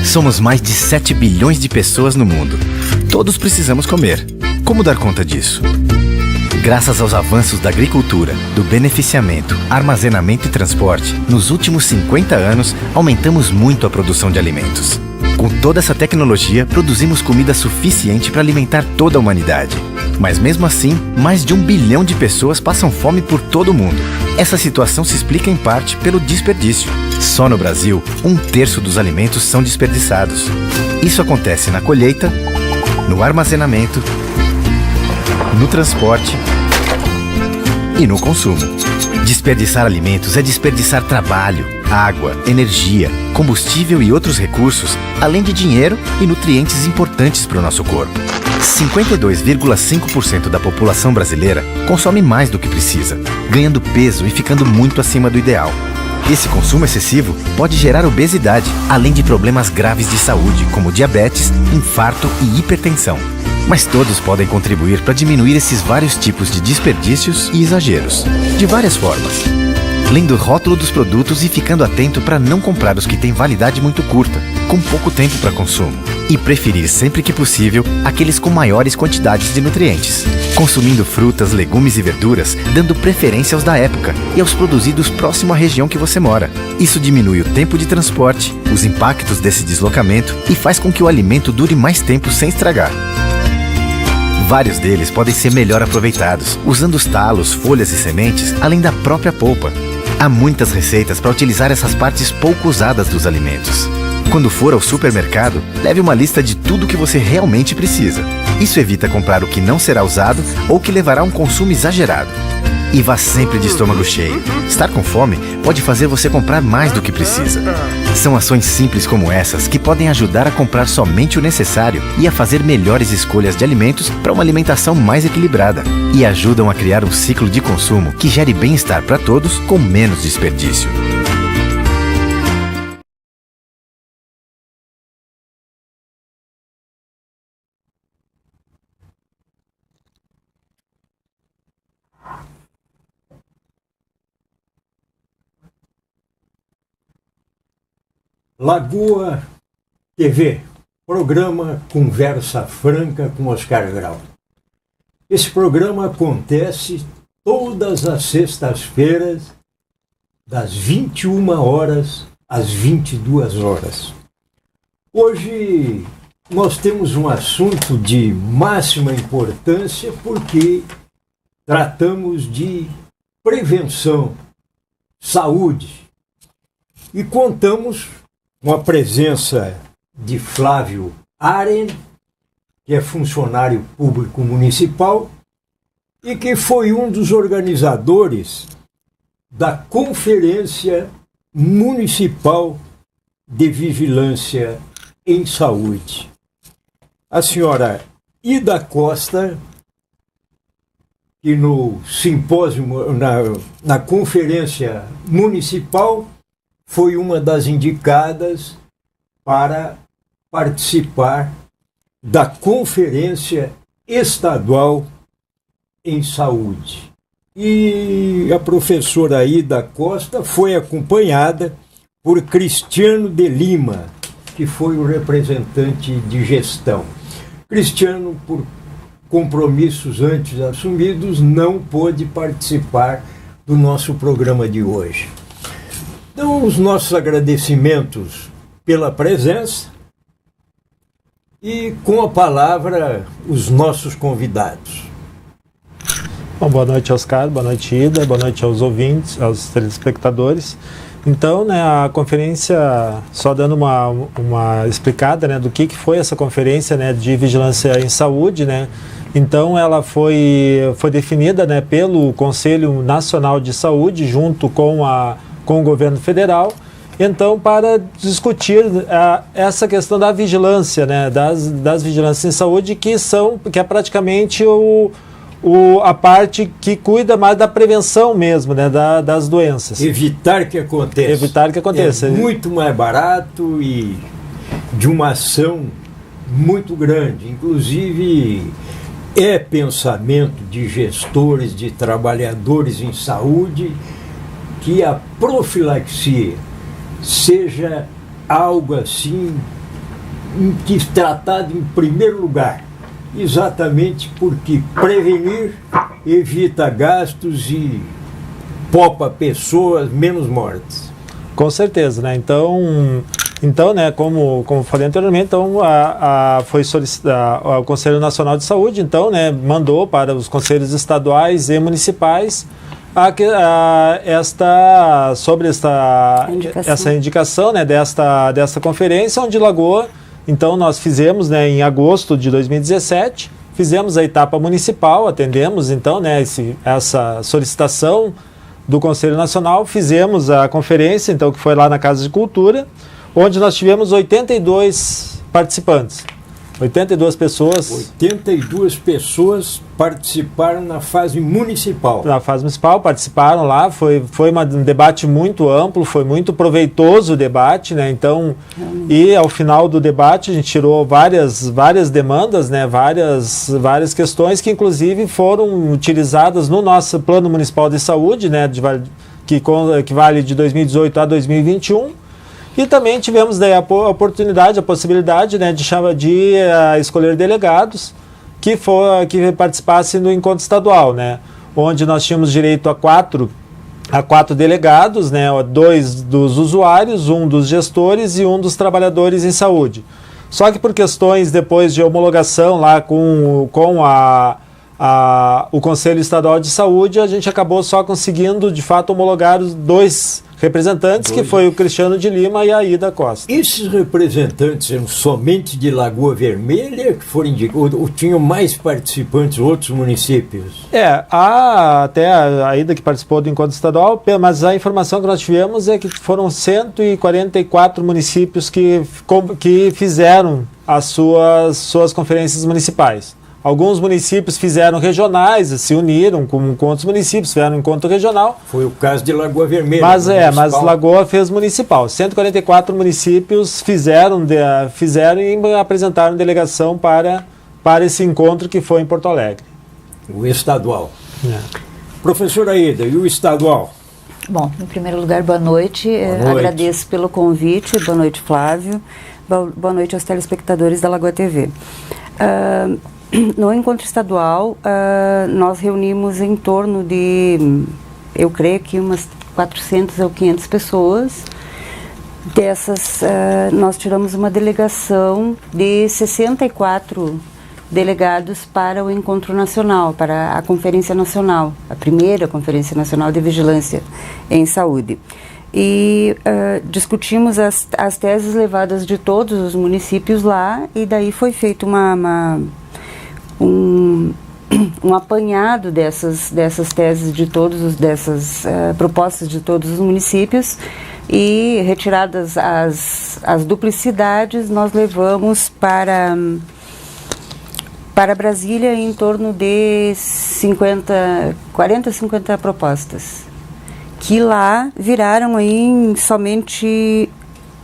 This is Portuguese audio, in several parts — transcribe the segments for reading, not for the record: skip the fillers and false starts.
Somos mais de 7 bilhões de pessoas no mundo. Todos precisamos comer. Como dar conta disso? Graças aos avanços da agricultura, do beneficiamento, armazenamento e transporte, nos últimos 50 anos, aumentamos muito a produção de alimentos. Com toda essa tecnologia, produzimos comida suficiente para alimentar toda a humanidade. Mas mesmo assim, mais de 1 bilhão de pessoas passam fome por todo o mundo. Essa situação se explica em parte pelo desperdício. Só no Brasil, 1/3 dos alimentos são desperdiçados. Isso acontece na colheita, no armazenamento, no transporte e no consumo. Desperdiçar alimentos é desperdiçar trabalho, água, energia, combustível e outros recursos, além de dinheiro e nutrientes importantes para o nosso corpo. 52,5% da população brasileira consome mais do que precisa, ganhando peso e ficando muito acima do ideal. Esse consumo excessivo pode gerar obesidade, além de problemas graves de saúde, como diabetes, infarto e hipertensão. Mas todos podem contribuir para diminuir esses vários tipos de desperdícios e exageros, de várias formas. Lendo o rótulo dos produtos e ficando atento para não comprar os que têm validade muito curta, com pouco tempo para consumo. E preferir sempre que possível aqueles com maiores quantidades de nutrientes. Consumindo frutas, legumes e verduras, dando preferência aos da época e aos produzidos próximo à região que você mora. Isso diminui o tempo de transporte, os impactos desse deslocamento e faz com que o alimento dure mais tempo sem estragar. Vários deles podem ser melhor aproveitados, usando os talos, folhas e sementes, além da própria polpa. Há muitas receitas para utilizar essas partes pouco usadas dos alimentos. Quando for ao supermercado, leve uma lista de tudo o que você realmente precisa. Isso evita comprar o que não será usado ou que levará a um consumo exagerado. E vá sempre de estômago cheio. Estar com fome pode fazer você comprar mais do que precisa. São ações simples como essas que podem ajudar a comprar somente o necessário e a fazer melhores escolhas de alimentos para uma alimentação mais equilibrada. E ajudam a criar um ciclo de consumo que gere bem-estar para todos com menos desperdício. Lagoa TV, programa Conversa Franca com Oscar Grau. Esse programa acontece todas as sextas-feiras, das 21 horas às 22 horas. Hoje nós temos um assunto de máxima importância porque tratamos de prevenção, saúde e contamos com a presença de Flávio Aren, que é funcionário público municipal e que foi um dos organizadores da Conferência Municipal de Vigilância em Saúde. A senhora Ida Costa, que no simpósio, na Conferência Municipal, foi uma das indicadas para participar da Conferência Estadual em Saúde. E a professora Ida Costa foi acompanhada por Cristiano de Lima, que foi o representante de gestão. Cristiano, por compromissos antes assumidos, não pôde participar do nosso programa de hoje. Então, os nossos agradecimentos pela presença e, com a palavra, os nossos convidados. Bom, boa noite, Oscar, boa noite, Ida, boa noite aos ouvintes, aos telespectadores. Então, a conferência, só dando uma explicada, do que foi essa conferência, de vigilância em saúde, Então, ela foi definida, pelo Conselho Nacional de Saúde, junto com o governo federal, então, para discutir essa questão da vigilância, das vigilâncias em saúde, que é praticamente a parte que cuida mais da prevenção mesmo, das doenças. Evitar que aconteça. Evitar que aconteça. É muito mais barato e de uma ação muito grande. Inclusive, é pensamento de gestores, de trabalhadores em saúde, que a profilaxia seja algo assim tratado em primeiro lugar, exatamente porque prevenir evita gastos e poupa pessoas, menos mortes. Com certeza, né? Então, né, como falei anteriormente, então foi solicitado ao Conselho Nacional de Saúde, então, né, mandou para os conselhos estaduais e municipais essa indicação, né, desta conferência, onde Lagoa, então nós fizemos, né, em agosto de 2017, fizemos a etapa municipal, atendemos então, né, essa solicitação do Conselho Nacional, fizemos a conferência, então, que foi lá na Casa de Cultura, onde nós tivemos 82 participantes. 82 pessoas. 82 pessoas participaram na fase municipal. Na fase municipal, participaram lá, foi um debate muito amplo, foi muito proveitoso o debate, né? Então, e ao final do debate a gente tirou várias demandas, né? Várias questões que inclusive foram utilizadas no nosso Plano Municipal de Saúde, né? Que vale de 2018 a 2021. E também tivemos daí a possibilidade, né, de escolher delegados que participassem do encontro estadual, né, onde nós tínhamos direito a quatro delegados, né, 2 dos usuários, 1 dos gestores e 1 dos trabalhadores em saúde. Só que por questões depois de homologação lá com o Conselho Estadual de Saúde, a gente acabou só conseguindo de fato homologar os 2 representantes, que foi o Cristiano de Lima e a Ida Costa. Esses representantes eram somente de Lagoa Vermelha que foram indicados, ou tinham mais participantes, outros municípios? Até a Ida que participou do encontro estadual, mas a informação que nós tivemos é que foram 144 municípios que fizeram as suas conferências municipais. Alguns municípios fizeram regionais, se uniram com outros municípios, fizeram um encontro regional. Foi o caso de Lagoa Vermelha. Mas Lagoa fez municipal. 144 municípios fizeram e apresentaram delegação para esse encontro que foi em Porto Alegre. O estadual. Professora Aida, e o estadual? Bom, em primeiro lugar, boa noite. Agradeço pelo convite. Boa noite, Flávio. Boa noite aos telespectadores da Lagoa TV. No encontro estadual, nós reunimos em torno de, eu creio que umas 400 ou 500 pessoas. Dessas, nós tiramos uma delegação de 64 delegados para o encontro nacional, para a Conferência Nacional, a primeira Conferência Nacional de Vigilância em Saúde. E discutimos as teses levadas de todos os municípios lá, e daí foi feito um apanhado dessas teses dessas propostas de todos os municípios, e retiradas as duplicidades, nós levamos para Brasília em torno de 40, 50 propostas, que lá viraram aí somente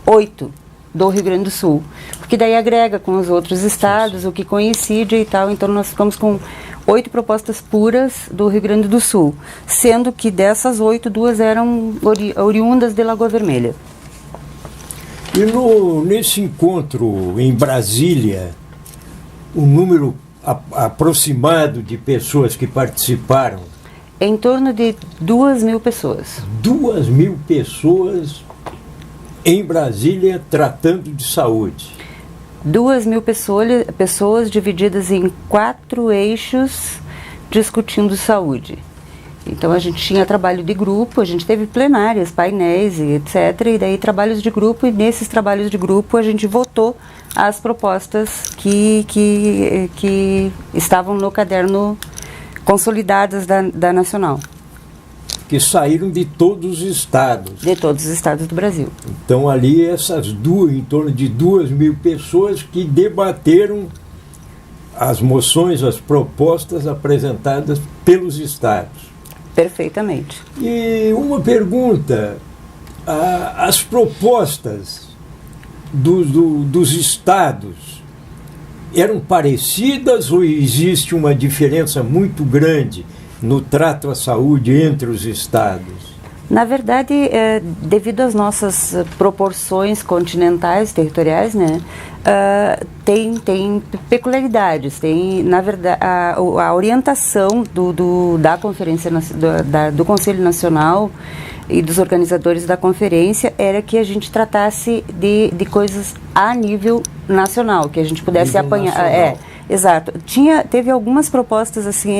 8 do Rio Grande do Sul, porque daí agrega com os outros estados, o que coincide e tal. Então nós ficamos com 8 propostas puras do Rio Grande do Sul, sendo que dessas 8, 2 eram oriundas de Lagoa Vermelha. E nesse encontro em Brasília, o número aproximado de pessoas que participaram? Em torno de 2.000 pessoas. 2.000 pessoas em Brasília tratando de saúde. 2.000 pessoas divididas em 4 eixos discutindo saúde. Então a gente tinha trabalho de grupo, a gente teve plenárias, painéis e etc. E daí trabalhos de grupo, e nesses trabalhos de grupo a gente votou as propostas que estavam no caderno consolidadas da Nacional. Que saíram de todos os estados. De todos os estados do Brasil. Então ali em torno de 2.000 pessoas que debateram as moções, as propostas apresentadas pelos estados. Perfeitamente. E uma pergunta, as propostas dos estados eram parecidas ou existe uma diferença muito grande no trato à saúde entre os estados? Na verdade, devido às nossas proporções continentais, territoriais, né, tem peculiaridades. Tem, na verdade, a orientação da conferência do Conselho Nacional e dos organizadores da conferência era que a gente tratasse de coisas a nível nacional, que a gente pudesse apanhar. Exato. Teve algumas propostas assim,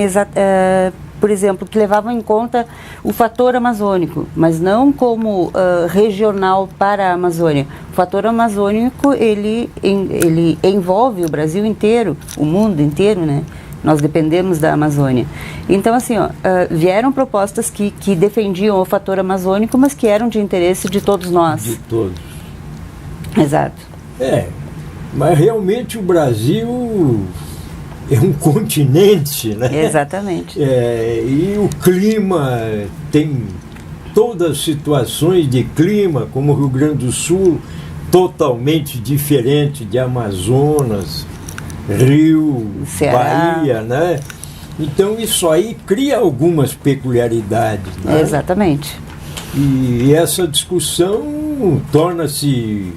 por exemplo, que levavam em conta o fator amazônico, mas não como regional para a Amazônia. O fator amazônico, ele envolve o Brasil inteiro, o mundo inteiro, né? Nós dependemos da Amazônia. Então, assim, vieram propostas que defendiam o fator amazônico, mas que eram de interesse de todos nós. De todos. Exato. Mas realmente o Brasil é um continente, né? Exatamente. E o clima tem todas as situações de clima, como o Rio Grande do Sul, totalmente diferente de Amazonas, Rio, Ceará. Bahia, né? Então isso aí cria algumas peculiaridades, né? Exatamente. E essa discussão torna-se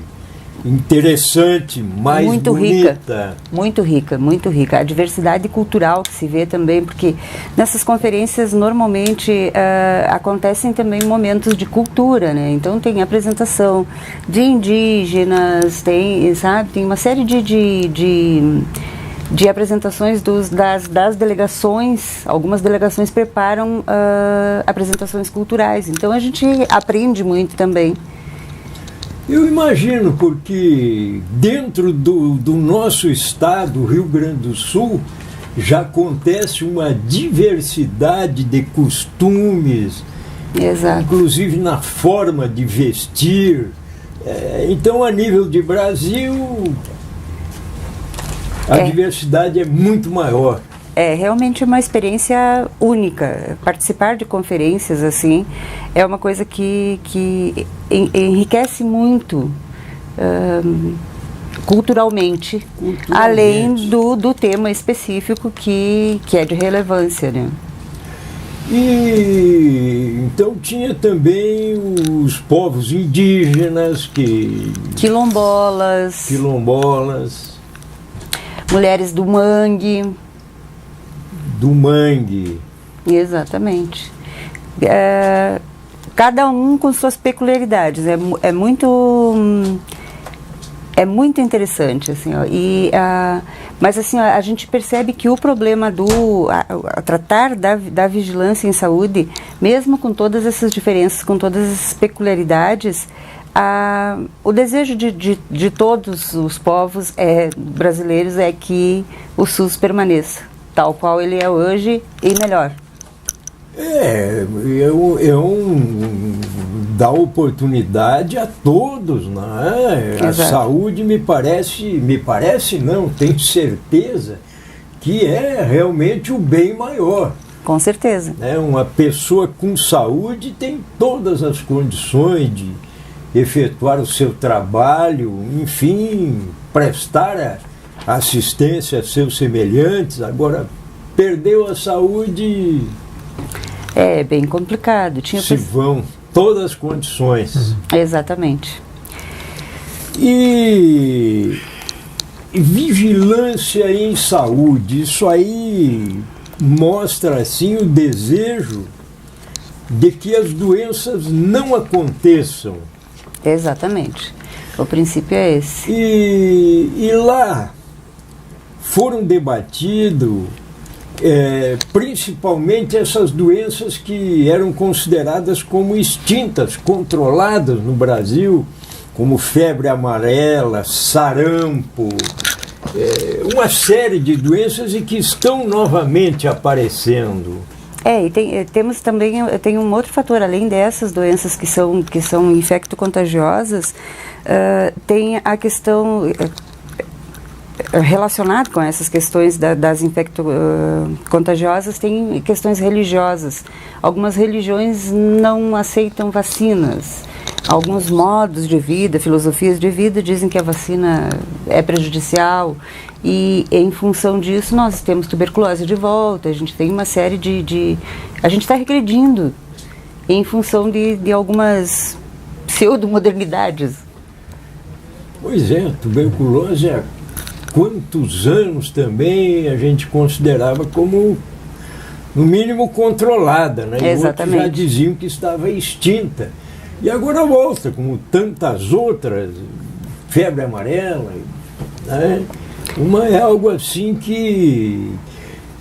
interessante, mais muito bonita. Muito rica, muito rica. A diversidade cultural que se vê também, porque nessas conferências normalmente acontecem também momentos de cultura, né? Então tem apresentação de indígenas, tem uma série de apresentações das delegações. Algumas delegações preparam apresentações culturais. Então a gente aprende muito também. Eu imagino, porque dentro do nosso estado, Rio Grande do Sul, já acontece uma diversidade de costumes, Exato. Inclusive na forma de vestir. Então, a nível de Brasil, a diversidade é muito maior. É realmente uma experiência única. Participar de conferências assim é uma coisa que enriquece muito culturalmente, além do tema específico que é de relevância, né? E então tinha também os povos indígenas, quilombolas, mulheres do mangue. Exatamente. Cada um com suas peculiaridades. É muito interessante, assim, ó. Mas assim, a gente percebe que o problema tratar da vigilância em saúde, mesmo com todas essas diferenças, com todas essas peculiaridades, o desejo de todos os povos brasileiros é que o SUS permaneça tal qual ele é hoje e melhor. Dá oportunidade a todos, né? A saúde me parece não, tenho certeza que é realmente o bem maior. Com certeza. Uma pessoa com saúde tem todas as condições de efetuar o seu trabalho, enfim, prestar assistência a seus semelhantes. Agora, perdeu a saúde, é bem complicado. Vão todas as condições. Exatamente. E vigilância em saúde, isso aí mostra assim o desejo de que as doenças não aconteçam. Exatamente. O princípio é esse. E lá foram debatidos principalmente essas doenças que eram consideradas como extintas, controladas no Brasil, como febre amarela, sarampo, uma série de doenças e que estão novamente aparecendo. E temos também, tem um outro fator, além dessas doenças que são infecto-contagiosas, tem a questão relacionada com essas questões das infecto-contagiosas, tem questões religiosas. Algumas religiões não aceitam vacinas. Alguns modos de vida, filosofias de vida dizem que a vacina é prejudicial e em função disso nós temos tuberculose de volta, a gente tem uma série a gente está regredindo em função de algumas pseudo-modernidades. Pois é, tuberculose há quantos anos também a gente considerava como, no mínimo, controlada, né? E Exatamente. outros já diziam que estava extinta. E agora volta, como tantas outras, febre amarela, né? É algo assim que...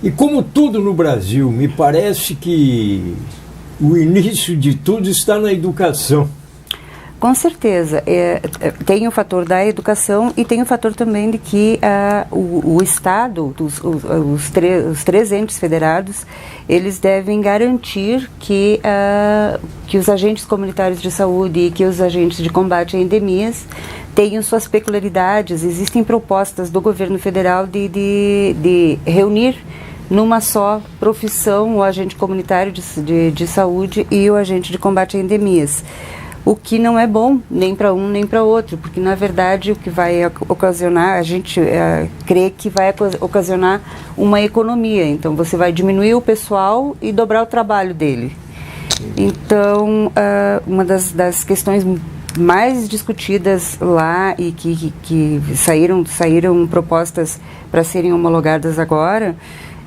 E como tudo no Brasil, me parece que o início de tudo está na educação. Com certeza. Tem o fator da educação e tem o fator também de que o Estado, os três entes federados, eles devem garantir que os agentes comunitários de saúde e que os agentes de combate a endemias tenham suas peculiaridades. Existem propostas do governo federal de reunir numa só profissão o agente comunitário de saúde e o agente de combate a endemias. O que não é bom nem para um nem para outro, porque na verdade o que vai ocasionar, a gente crê que vai ocasionar uma economia. Então você vai diminuir o pessoal e dobrar o trabalho dele. Então, uma das questões mais discutidas lá e que saíram propostas para serem homologadas agora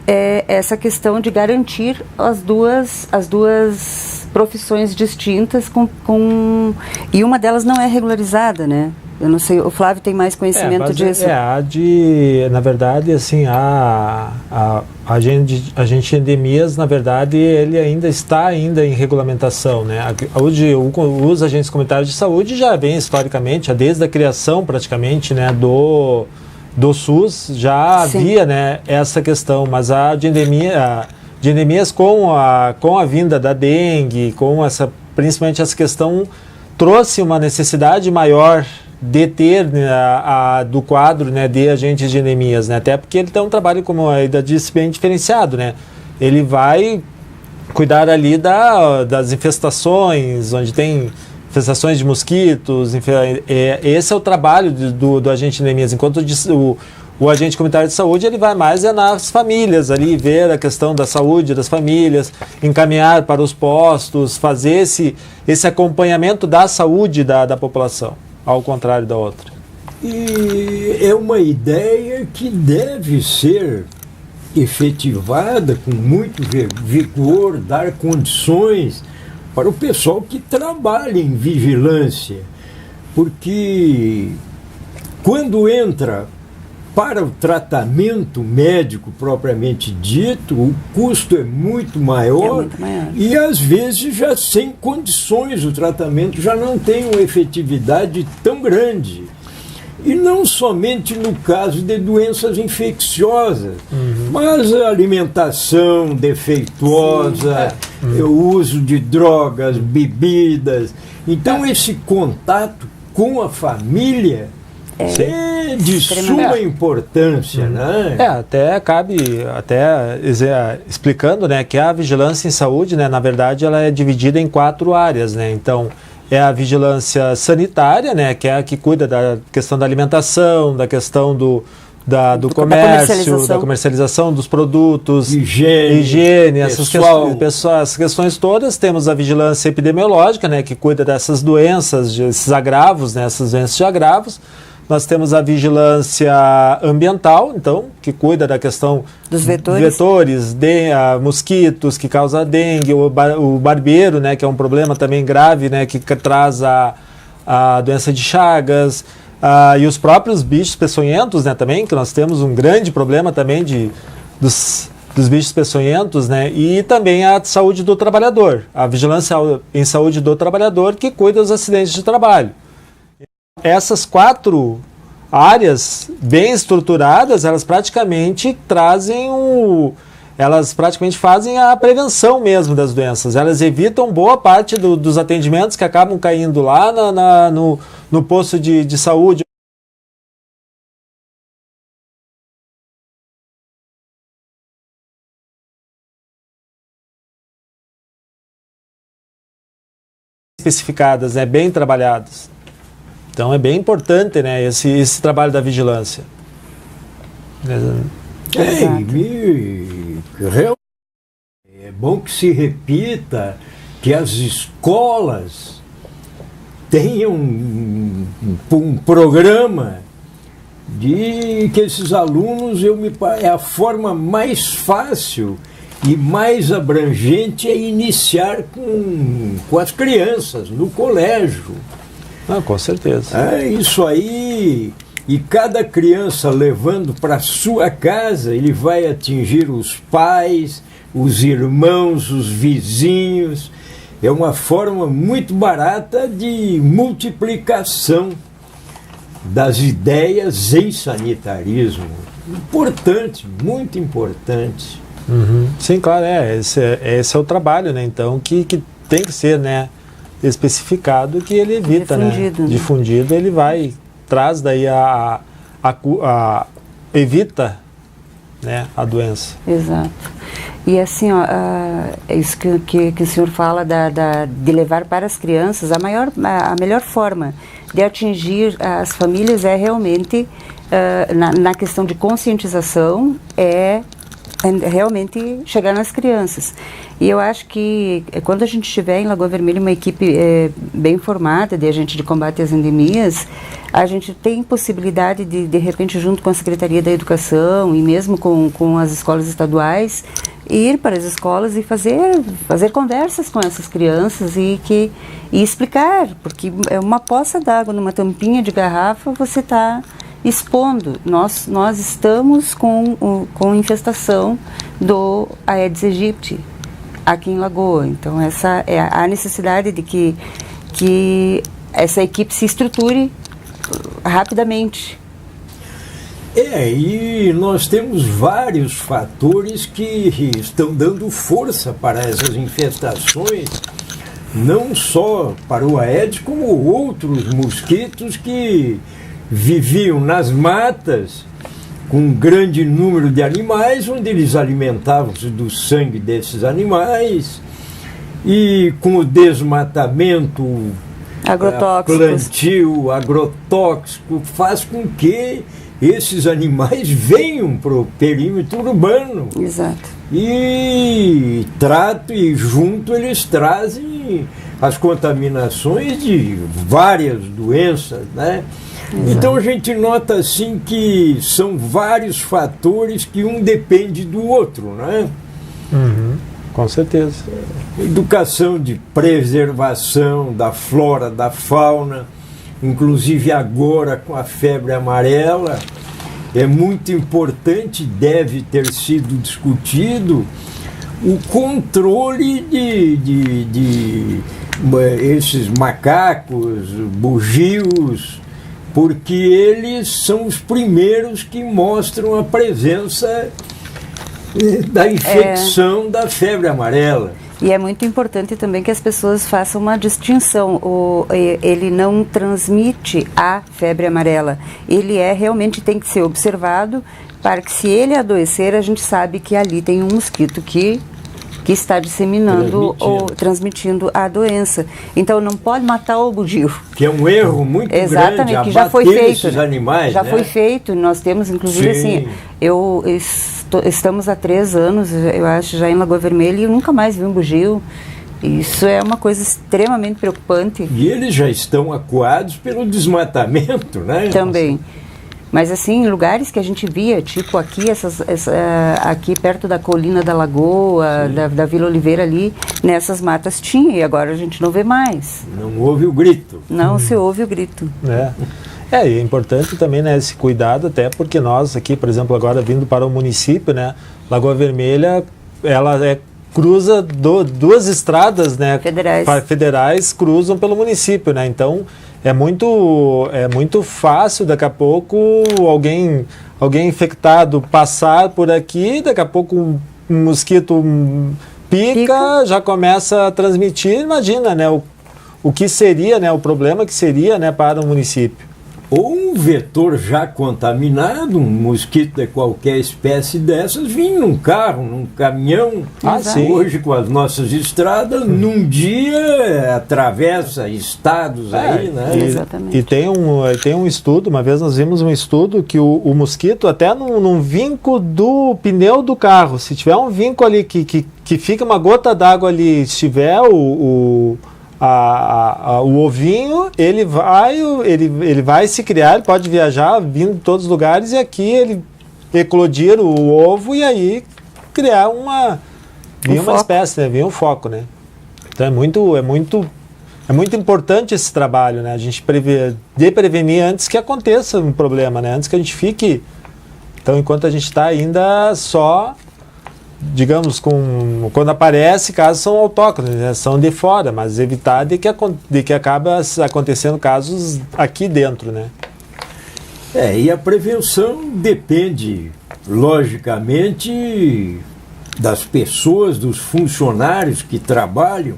é essa questão de garantir as duas profissões distintas e uma delas não é regularizada, né? Eu não sei, o Flávio tem mais conhecimento disso. Na verdade, assim, a agente de endemias, na verdade, ele ainda está em regulamentação, né? Os agentes comunitários de saúde já vem historicamente, desde a criação praticamente, né, do SUS, já havia, né, essa questão, mas a de endemias com a vinda da dengue, principalmente essa questão, trouxe uma necessidade maior de ter, né, do quadro, né, de agentes de endemias, né, até porque ele tem um trabalho, como a Ida disse, bem diferenciado, né, ele vai cuidar ali das infestações, onde tem infestações de mosquitos, esse é o trabalho do agente de endemias, enquanto o agente comunitário de saúde, ele vai mais nas famílias, ali ver a questão da saúde das famílias, encaminhar para os postos, fazer esse acompanhamento da saúde da população, ao contrário da outra. E é uma ideia que deve ser efetivada com muito vigor, dar condições para o pessoal que trabalha em vigilância, porque quando entra para o tratamento médico propriamente dito, o custo é muito maior, e às vezes já sem condições, o tratamento já não tem uma efetividade tão grande. E não somente no caso de doenças infecciosas, mas a alimentação defeituosa, o uso de drogas, bebidas. Então esse contato com a família é de suma importância, né? Até cabe, explicando, né, que a vigilância em saúde, né, na verdade, ela é dividida em 4 áreas, né? Então, é a vigilância sanitária, né, que é a que cuida da questão da alimentação, da questão do comércio, da comercialização dos produtos, higiene, essas questões todas. Temos a vigilância epidemiológica, né, que cuida dessas doenças, desses agravos, né, essas doenças de agravos. Nós temos a vigilância ambiental, então, que cuida da questão dos vetores, mosquitos que causam dengue, o barbeiro, né, que é um problema também grave, né, que traz a doença de Chagas, e os próprios bichos peçonhentos, né, também, que nós temos um grande problema também dos bichos peçonhentos, né, e também a saúde do trabalhador, a vigilância em saúde do trabalhador, que cuida dos acidentes de trabalho. Essas 4 áreas bem estruturadas, elas praticamente fazem a prevenção mesmo das doenças. Elas evitam boa parte dos atendimentos que acabam caindo lá no posto de saúde. Especificadas, né, bem trabalhadas. Então é bem importante, né, esse trabalho da vigilância. É bom que se repita que as escolas tenham um programa de que esses alunos, é a forma mais fácil e mais abrangente é iniciar com as crianças no colégio. Com certeza. Isso aí, e cada criança levando para sua casa, ele vai atingir os pais, os irmãos, os vizinhos. É uma forma muito barata de multiplicação das ideias em sanitarismo. Importante, muito importante. Sim, claro, esse é o trabalho, né? Então, que tem que ser, né, especificado, que ele evita, difundido, né? Difundido, ele traz daí evita, né, a doença. Exato. E assim, é isso que o senhor fala de levar para as crianças, a melhor forma de atingir as famílias é realmente, na questão de conscientização, é realmente chegar nas crianças. E eu acho que quando a gente estiver em Lagoa Vermelha uma equipe bem formada de agente de combate às endemias, a gente tem possibilidade de repente, junto com a Secretaria da Educação e mesmo com as escolas estaduais, ir para as escolas e fazer conversas com essas crianças e explicar, porque é uma poça d'água numa tampinha de garrafa, você está expondo. Nós estamos com infestação do Aedes aegypti aqui em Lagoa. Então essa é a necessidade de que essa equipe se estruture rapidamente. E nós temos vários fatores que estão dando força para essas infestações, não só para o Aedes, como outros mosquitos que viviam nas matas com um grande número de animais, onde eles alimentavam-se do sangue desses animais, e com o desmatamento, plantio agrotóxico, faz com que esses animais venham para o perímetro urbano. Exato. E junto eles trazem as contaminações de várias doenças, né? Exato. Então a gente nota assim que são vários fatores que um depende do outro, né? Com certeza. Educação de preservação da flora, da fauna, inclusive agora com a febre amarela, é muito importante, deve ter sido discutido o controle de esses macacos, bugios, porque eles são os primeiros que mostram a presença da infecção da febre amarela. E é muito importante também que as pessoas façam uma distinção. Ele não transmite a febre amarela. Ele realmente tem que ser observado para que, se ele adoecer, a gente sabe que ali tem um mosquito que está disseminando ou transmitindo a doença. Então não pode matar o bugio. Que é um erro muito grande, que já foi feito, esses animais. Já foi feito. Nós temos, inclusive, assim, estamos há 3 anos, eu acho, já em Lagoa Vermelha, e eu nunca mais vi um bugio. Isso é uma coisa extremamente preocupante. E eles já estão acuados pelo desmatamento, né? Também. Mas assim, em lugares que a gente via, tipo aqui, aqui perto da colina da Lagoa, da Vila Oliveira ali, nessas matas tinha, e agora a gente não vê mais. Não ouve o grito. Não se ouve o grito. E é importante também, né, esse cuidado, até porque nós aqui, por exemplo, agora vindo para o município, né, Lagoa Vermelha, ela cruza duas estradas, né, federais cruzam pelo município, né, então é muito fácil daqui a pouco alguém infectado passar por aqui, daqui a pouco um mosquito pica, já começa a transmitir. Imagina, né, o que seria, né, o problema que seria, né, para o município. Ou um vetor já contaminado, um mosquito de qualquer espécie dessas, vinha num carro, num caminhão. Hoje, com as nossas estradas, num dia atravessa estados aí, né? Exatamente. E tem um estudo, uma vez nós vimos um estudo que o mosquito, até num vinco do pneu do carro, se tiver um vinco ali que fica uma gota d'água ali, se tiver o ovinho, ele vai se criar, ele pode viajar vindo de todos os lugares, e aqui ele eclodir o ovo e aí criar uma espécie, né? Vir um foco, né? Então é muito importante esse trabalho, né? A gente prevenir antes que aconteça um problema, né? Antes que a gente fique... Então, enquanto a gente está ainda só, digamos, quando aparece, casos são autóctones, né? São de fora, mas evitar de que acaba acontecendo casos aqui dentro, né? E a prevenção depende, logicamente, das pessoas, dos funcionários que trabalham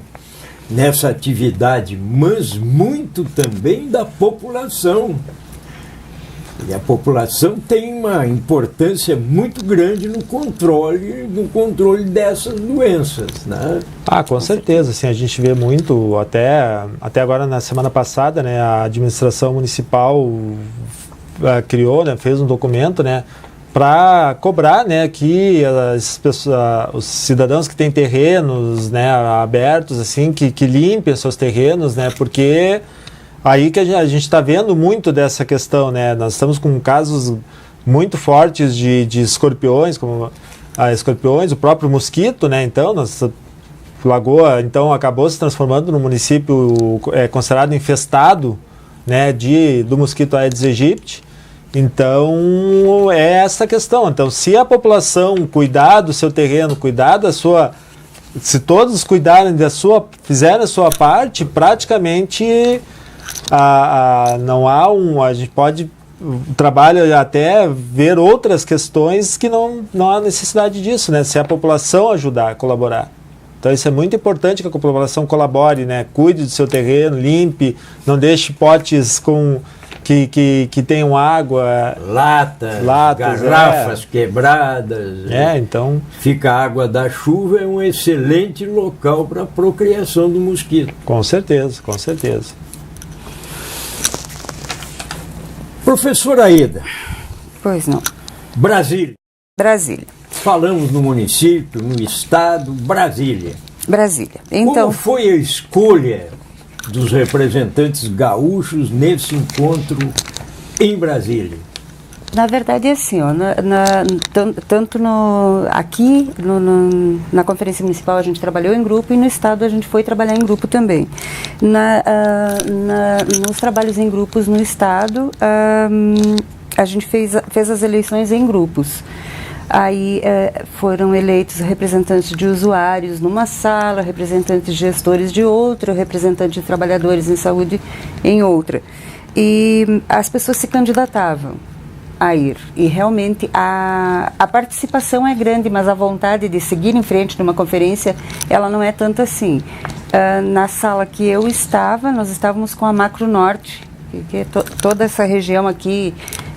nessa atividade, mas muito também da população. E a população tem uma importância muito grande no controle dessas doenças, né? Com certeza, assim, a gente vê muito, até agora na semana passada, né, a administração municipal criou, né, fez um documento, né, para cobrar, né, que os cidadãos que têm terrenos, né, abertos, assim, que limpem seus terrenos, né, porque aí que a gente está vendo muito dessa questão, né, nós estamos com casos muito fortes de escorpiões, como escorpiões, o próprio mosquito, né, então, nossa Lagoa, então, acabou se transformando num município considerado infestado, né, do mosquito Aedes aegypti. Então, é essa questão. Então, se a população cuidar do seu terreno, cuidar da sua... Se todos cuidarem fizerem a sua parte, praticamente não há a gente pode... O trabalho até ver outras questões que não há necessidade disso, né? Se a população ajudar, colaborar. Então, isso é muito importante que a população colabore, né? Cuide do seu terreno, limpe, não deixe potes que tenham água, latas, garrafas quebradas. Então... Fica a água da chuva, é um excelente local para a procriação do mosquito. Com certeza, com certeza. Professora Aida. Pois não. Brasília. Falamos no município, no estado, Brasília. Então, como foi a escolha dos representantes gaúchos nesse encontro em Brasília? Na verdade, é assim, tanto aqui na Conferência Municipal a gente trabalhou em grupo, e no Estado a gente foi trabalhar em grupo também. Nos trabalhos em grupos no Estado, a gente fez as eleições em grupos. Aí foram eleitos representantes de usuários numa sala, representantes de gestores de outra, representantes de trabalhadores em saúde em outra. E as pessoas se candidatavam a ir. E realmente a participação é grande, mas a vontade de seguir em frente numa conferência, ela não é tanto assim. Na sala que eu estava, nós estávamos com a Macro Norte, que é toda essa região aqui,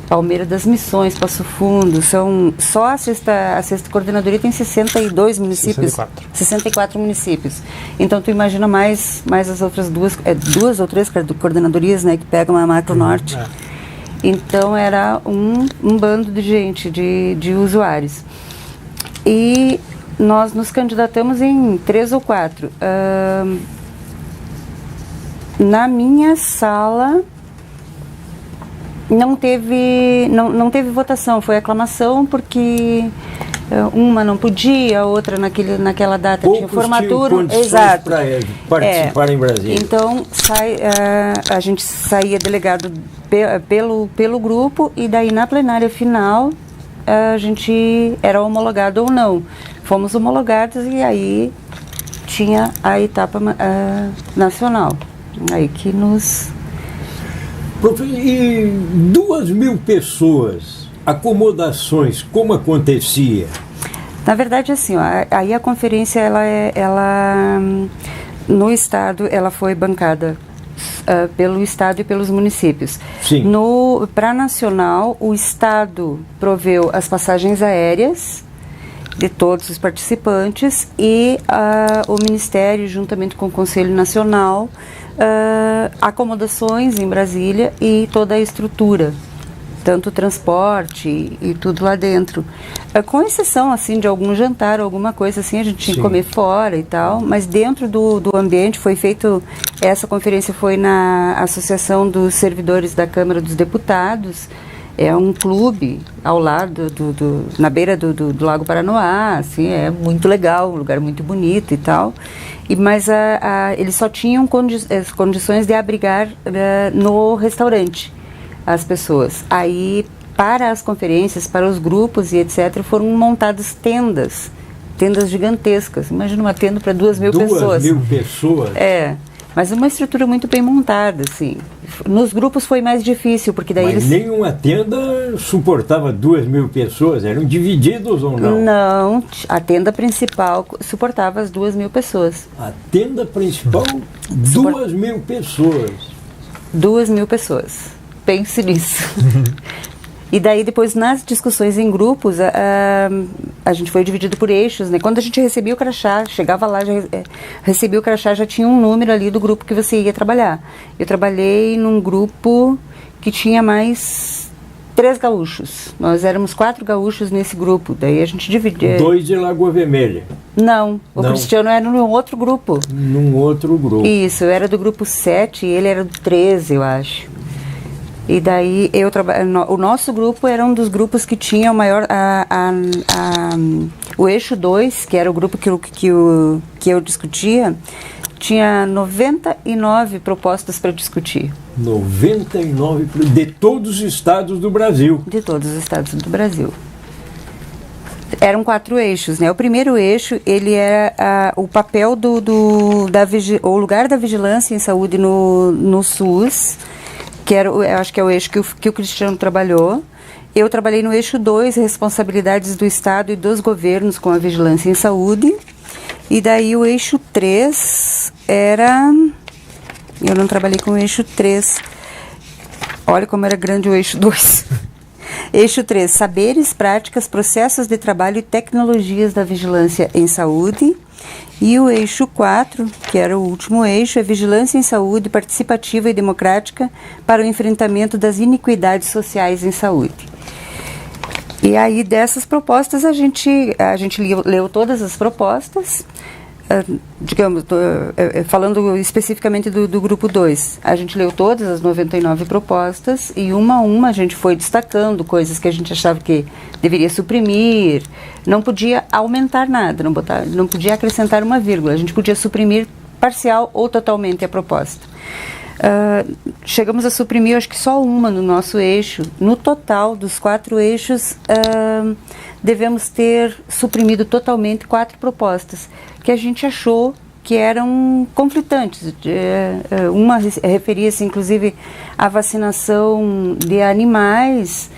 Palmeira das Missões, Passo Fundo, só a sexta coordenadoria tem 62 municípios. 64 municípios. Então, tu imagina mais as outras duas ou três coordenadorias, né, que pegam a Macro Norte. Então, era um bando de gente, de usuários. E nós nos candidatamos em 3 ou 4. Na minha sala... Não teve votação, foi aclamação, porque uma não podia, a outra naquela data tinha formatura. Exato. Para participar em Brasília. Então a gente saía delegado pelo grupo, e daí na plenária final a gente era homologado ou não. Fomos homologados, e aí tinha a etapa nacional. Aí que nos... E 2.000 pessoas, acomodações, como acontecia? Na verdade, assim, aí a conferência, ela no estado, ela foi bancada pelo Estado e pelos municípios. Para nacional, o Estado proveu as passagens aéreas de todos os participantes e o Ministério, juntamente com o Conselho Nacional, acomodações em Brasília e toda a estrutura, tanto o transporte e tudo lá dentro. Com exceção, assim, de algum jantar, alguma coisa assim, a gente tinha que comer fora e tal, mas dentro do ambiente foi feito, essa conferência foi na Associação dos Servidores da Câmara dos Deputados, é um clube ao lado, na beira do Lago Paranoá, assim, é muito legal, um lugar muito bonito e tal, mas eles só tinham condições de abrigar no restaurante as pessoas. Aí, para as conferências, para os grupos e etc., foram montadas tendas gigantescas. Imagina uma tenda para 2.000 pessoas. 2.000 pessoas? Mas uma estrutura muito bem montada, assim. Nos grupos foi mais difícil, porque daí Mas nenhuma tenda suportava 2.000 pessoas? Eram divididos ou não? Não, a tenda principal suportava as 2.000 pessoas. A tenda principal, 2.000 pessoas? 2.000 pessoas. Pense nisso. E daí depois nas discussões em grupos a gente foi dividido por eixos, né? Quando a gente recebia o crachá, chegava lá, recebia o crachá, já tinha um número ali do grupo que você ia trabalhar. Eu trabalhei num grupo que tinha mais 3 gaúchos. Nós éramos 4 gaúchos nesse grupo, daí a gente dividia. 2 de Lagoa Vermelha? Não, o Cristiano era num outro grupo. Num outro grupo. Isso, eu era do grupo 7 e ele era do 13, eu acho. E daí o nosso grupo era um dos grupos que tinha o maior, o eixo 2, que era o grupo que eu discutia, tinha 99 propostas para discutir. 99 de todos os estados do Brasil? De todos os estados do Brasil. Eram 4 eixos, né? O primeiro eixo, ele era o papel o lugar da vigilância em saúde no SUS, que eu acho que é o eixo que o Cristiano trabalhou. Eu trabalhei no eixo 2, responsabilidades do Estado e dos governos com a vigilância em saúde. E daí o eixo 3 era... Eu não trabalhei com o eixo 3. Olha como era grande o eixo 2. Eixo 3, saberes, práticas, processos de trabalho e tecnologias da vigilância em saúde. E o eixo 4, que era o último eixo, é vigilância em saúde participativa e democrática para o enfrentamento das iniquidades sociais em saúde. E aí dessas propostas a gente leu todas as propostas, digamos, falando especificamente do grupo 2, a gente leu todas as 99 propostas e uma a uma a gente foi destacando coisas que a gente achava que deveria suprimir, não podia aumentar nada, não podia acrescentar uma vírgula, a gente podia suprimir parcial ou totalmente a proposta. Chegamos a suprimir, acho que só uma no nosso eixo. No total dos 4 eixos, devemos ter suprimido totalmente 4 propostas que a gente achou que eram conflitantes. Uma referia-se, inclusive, à vacinação de animais,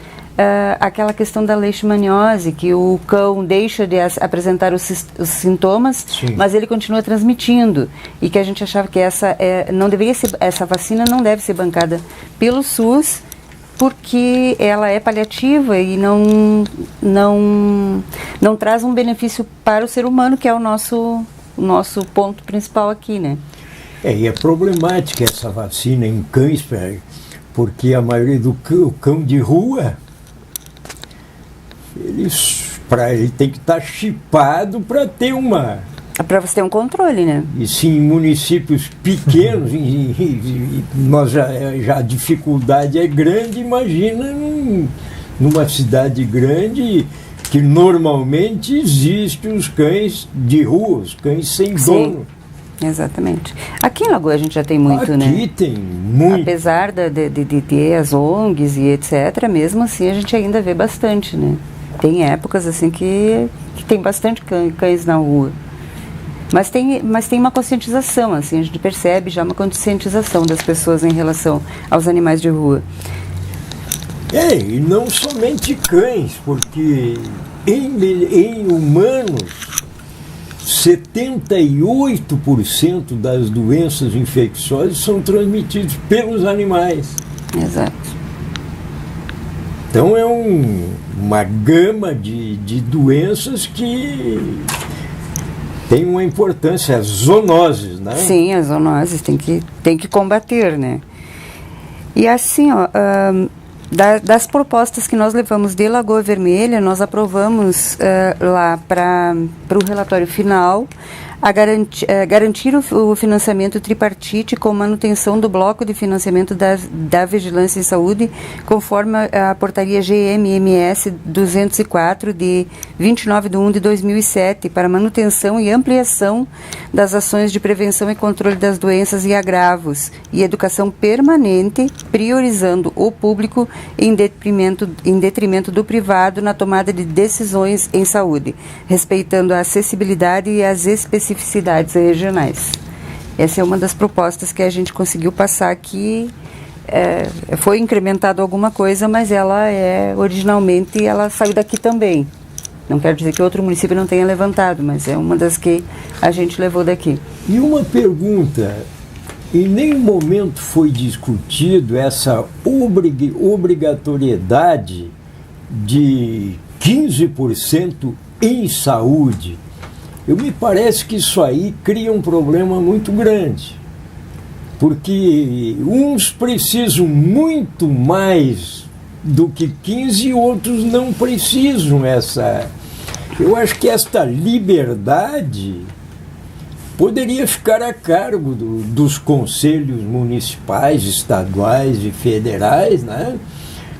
aquela questão da leishmaniose, que o cão deixa de apresentar os sintomas, sim, mas ele continua transmitindo, e que a gente achava que essa vacina não deve ser bancada pelo SUS, porque ela é paliativa e não traz um benefício para o ser humano, que é o nosso ponto principal aqui, né? E é problemática essa vacina em cães, porque a maioria do cão de rua, ele tem que estar chipado para ter para você ter um controle, né? E sim, em municípios pequenos, a dificuldade é grande, imagina numa cidade grande que normalmente existem os cães de rua, os cães sem dono. Exatamente. Aqui em Lagoa a gente já tem muito, né? Aqui tem muito. Apesar de ter as ONGs e etc., mesmo assim a gente ainda vê bastante, né? Tem épocas assim que tem bastante cães na rua. Mas tem uma conscientização, assim, a gente percebe já uma conscientização das pessoas em relação aos animais de rua. E não somente cães, porque em humanos 78% das doenças infecciosas são transmitidas pelos animais. Exato. Então é uma gama de doenças que tem uma importância, as zoonoses, né? Sim, as zoonoses tem que combater, né? E assim, ó, das propostas que nós levamos de Lagoa Vermelha, nós aprovamos lá para o relatório final garantir o financiamento tripartite com manutenção do bloco de financiamento da Vigilância em Saúde, conforme a portaria GMMS 204 de 29/1/2007, para manutenção e ampliação das ações de prevenção e controle das doenças e agravos e educação permanente, priorizando o público em detrimento do privado na tomada de decisões em saúde, respeitando a acessibilidade e as especificidades regionais. Essa é uma das propostas que a gente conseguiu passar aqui. Foi incrementado alguma coisa, mas ela originalmente ela saiu daqui também. Não quero dizer que outro município não tenha levantado, mas é uma das que a gente levou daqui. E uma pergunta: em nenhum momento foi discutido essa obrigatoriedade de 15% em saúde? Me parece que isso aí cria um problema muito grande, porque uns precisam muito mais do que 15 e outros não precisam. Eu acho que esta liberdade poderia ficar a cargo dos conselhos municipais, estaduais e federais, né?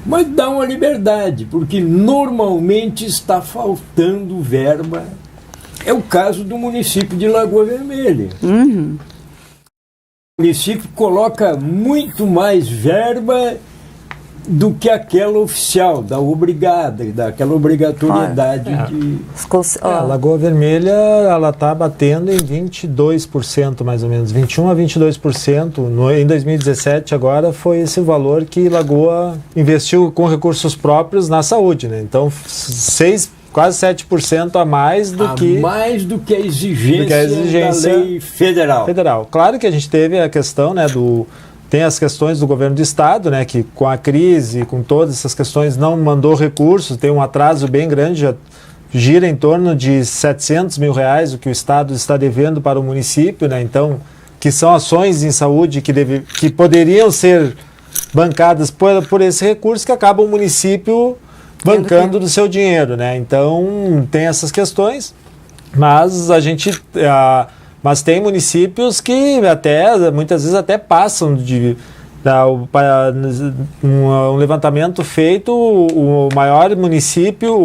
Mas dá uma liberdade, porque normalmente está faltando verba. É o caso do município de Lagoa Vermelha. Uhum. O município coloca muito mais verba do que aquela oficial, daquela obrigatoriedade de... A Lagoa Vermelha, ela está batendo em 22%, mais ou menos, 21% a 22%. Em 2017, agora, foi esse valor que Lagoa investiu com recursos próprios na saúde, né? Então, quase 7% a mais do que a exigência da lei federal. Claro que a gente teve a questão, né, tem as questões do governo do estado, né, que com a crise, com todas essas questões, não mandou recursos, tem um atraso bem grande, já gira em torno de 700 mil reais o que o estado está devendo para o município, né? Então, que são ações em saúde que poderiam ser bancadas por esse recurso, que acaba o município bancando do seu dinheiro, né? Então tem essas questões, mas mas tem municípios que muitas vezes até passam um levantamento feito, o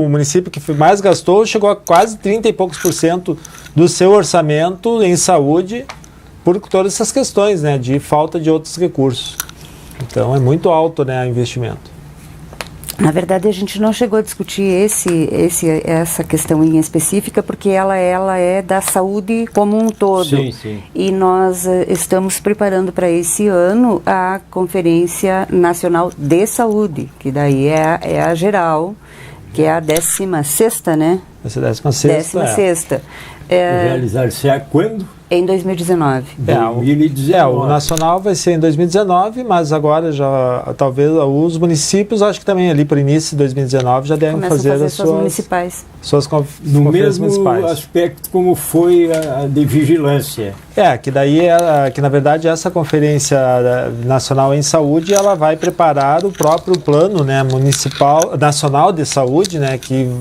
município que mais gastou chegou a quase 30 e poucos % do seu orçamento em saúde por todas essas questões, né, de falta de outros recursos. Então é muito alto, né, o investimento. Na verdade, a gente não chegou a discutir essa questão em específica, porque ela é da saúde como um todo. Sim. E nós estamos preparando para esse ano a Conferência Nacional de Saúde, que daí é a geral, que é a 16ª, né? Essa 16ª. Realizar-se quando? Em 2019. 2019. O nacional vai ser em 2019, mas agora talvez os municípios, acho que também ali para o início de 2019 já devem fazer as suas municipais. No mesmo municipais. Aspecto como foi a de vigilância. Que daí que na verdade essa Conferência Nacional em Saúde, ela vai preparar o próprio plano, né, nacional de saúde, né, que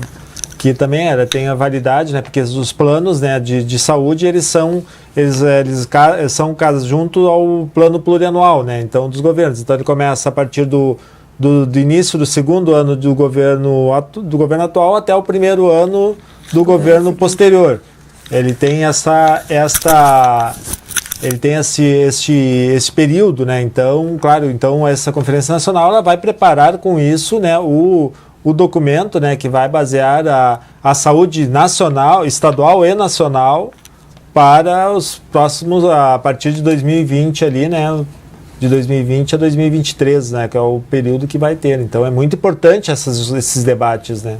também tem a validade, né, porque os planos, né, de saúde, eles são junto ao plano plurianual, né, então, dos governos. Então ele começa a partir do início do segundo ano do governo atual até o primeiro ano do governo posterior. Ele tem esse período, né, então, claro, essa Conferência Nacional, ela vai preparar com isso, né, o documento, né, que vai basear a saúde nacional, estadual e nacional para os próximos, a partir de 2020 ali, né, de 2020 a 2023, né, que é o período que vai ter. Então é muito importante esses debates, né.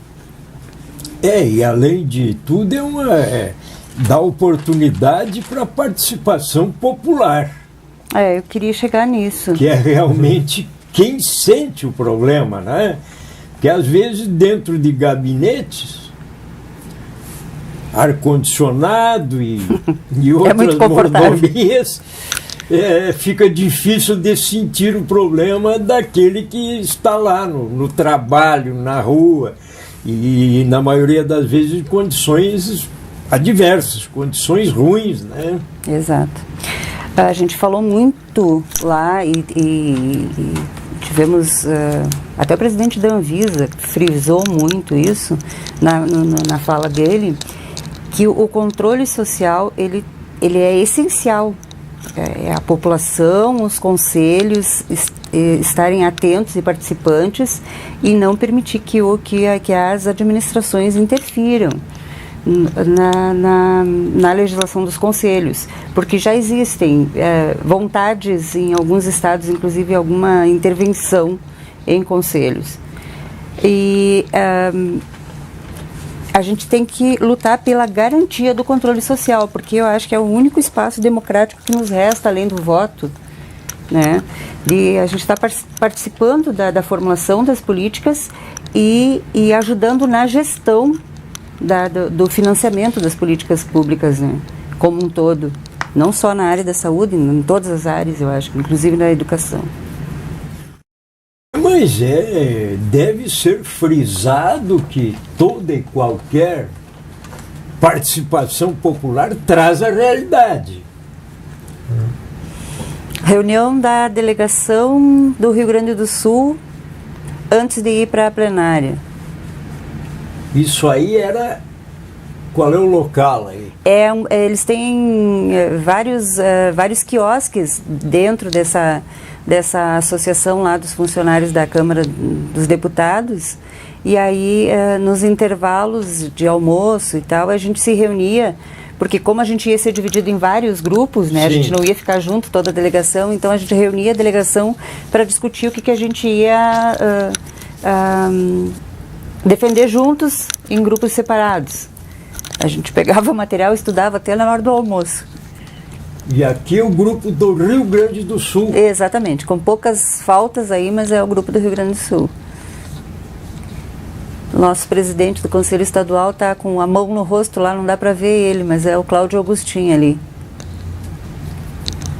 E além de tudo dá oportunidade para a participação popular. Eu queria chegar nisso. Que é realmente quem sente o problema, né? Que às vezes dentro de gabinetes, ar-condicionado e outras mordomias, fica difícil de sentir o problema daquele que está lá no trabalho, na rua, e na maioria das vezes em condições adversas, condições ruins, né? Exato. A gente falou muito lá e tivemos, até o presidente da Anvisa frisou muito isso na fala dele, que o controle social ele é essencial. A população, os conselhos estarem atentos e participantes e não permitir que as administrações interfiram na legislação dos conselhos, porque já existem vontades em alguns estados, inclusive alguma intervenção em conselhos. E a gente tem que lutar pela garantia do controle social, porque eu acho que é o único espaço democrático que nos resta além do voto, né? E a gente está participando da formulação das políticas e ajudando na gestão do financiamento das políticas públicas, né? Como um todo, não só na área da saúde, em todas as áreas, eu acho, inclusive na educação. Mas deve ser frisado que toda e qualquer participação popular traz a realidade. Reunião da delegação do Rio Grande do Sul antes de ir para a plenária. Isso aí era... Qual é o local aí? Eles têm vários quiosques dentro dessa associação lá dos funcionários da Câmara dos Deputados, e aí nos intervalos de almoço e tal, a gente se reunia, porque como a gente ia ser dividido em vários grupos, né, a gente não ia ficar junto toda a delegação, então a gente reunia a delegação para discutir o que a gente ia defender juntos em grupos separados. A gente pegava o material e estudava até na hora do almoço. E aqui é o grupo do Rio Grande do Sul. Exatamente, com poucas faltas aí, mas é o grupo do Rio Grande do Sul. O nosso presidente do Conselho Estadual está com a mão no rosto lá, não dá para ver ele, mas é o Cláudio Augustin ali.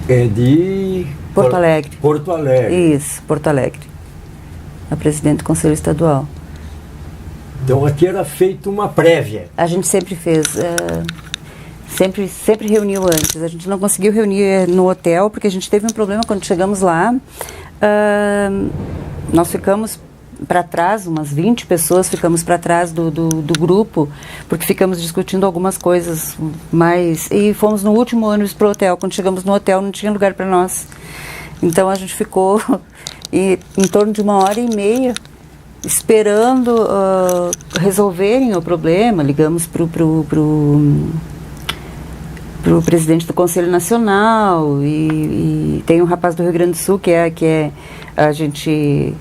É de... Porto Alegre. Porto Alegre. Isso, Porto Alegre. A presidente do Conselho Estadual. Então aqui era feita uma prévia. A gente sempre fez... Sempre reuniu antes. A gente não conseguiu reunir no hotel, porque a gente teve um problema quando chegamos lá. Nós ficamos para trás, umas 20 pessoas ficamos para trás do grupo, porque ficamos discutindo algumas coisas mais... E fomos no último ônibus para o hotel. Quando chegamos no hotel, não tinha lugar para nós. Então a gente ficou em torno de 1h30 esperando resolverem o problema. Ligamos para o presidente do Conselho Nacional e tem um rapaz do Rio Grande do Sul que é a gente,